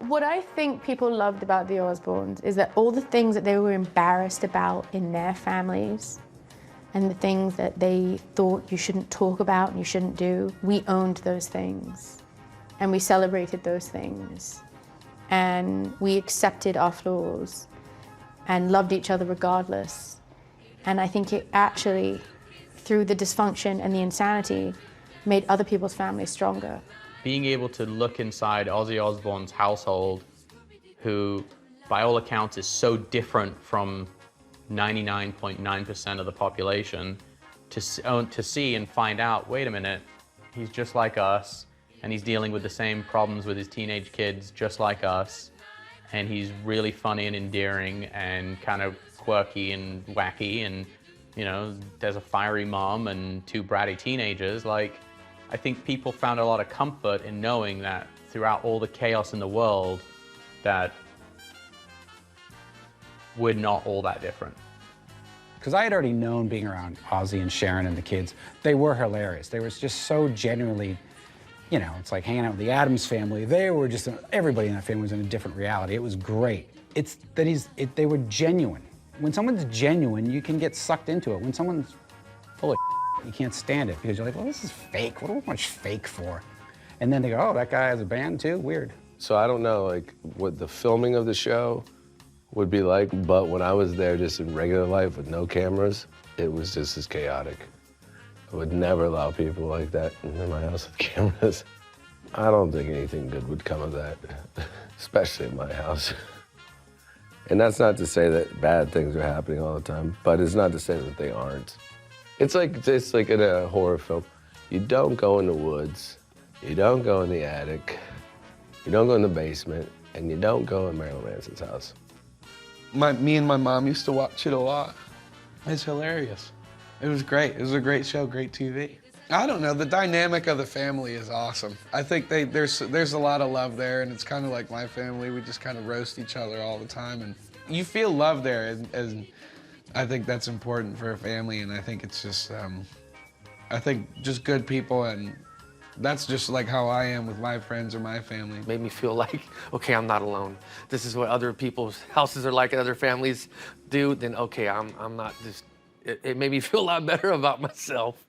What I think people loved about the Osbournes is that all the things that they were embarrassed about in their families and the things that they thought you shouldn't talk about and you shouldn't do, we owned those things and we celebrated those things and we accepted our flaws and loved each other regardless. And I think it actually, through the dysfunction and the insanity, made other people's families stronger. Being able to look inside Ozzy Osbourne's household, who, by all accounts, is so different from 99.9% of the population, to see and find out, wait a minute, he's just like us, and he's dealing with the same problems with his teenage kids just like us, and he's really funny and endearing and kind of quirky and wacky, and, you know, there's a fiery mom and two bratty teenagers. Like, I think people found a lot of comfort in knowing that throughout all the chaos in the world, that we're not all that different. Because I had already known, being around Ozzy and Sharon and the kids, they were hilarious. They were just so genuinely, you know, it's like hanging out with the Addams family. They were just, everybody in that family was in a different reality. It was great. It's that they were genuine. When someone's genuine, you can get sucked into it. When someone's full of you can't stand it because you're like, well, this is fake. What do I watch fake for? And then they go, oh, that guy has a band too? Weird. So I don't know, like, what the filming of the show would be like, but when I was there just in regular life with no cameras, it was just as chaotic. I would never allow people like that in my house with cameras. I don't think anything good would come of that, especially in my house. And that's not to say that bad things are happening all the time, but it's not to say that they aren't. It's like in a horror film. You don't go in the woods, you don't go in the attic, you don't go in the basement, and you don't go in Marilyn Manson's house. Me and my mom used to watch it a lot. It's hilarious. It was great. It was a great show, great TV. I don't know, the dynamic of the family is awesome. I think there's a lot of love there, and it's kind of like my family. We just kind of roast each other all the time, and you feel love there, and I think that's important for a family, and I think it's just, I think just good people, and that's just like how I am with my friends or my family. It made me feel like, okay, I'm not alone. This is what other people's houses are like and other families do, then okay, I'm not just, it made me feel a lot better about myself.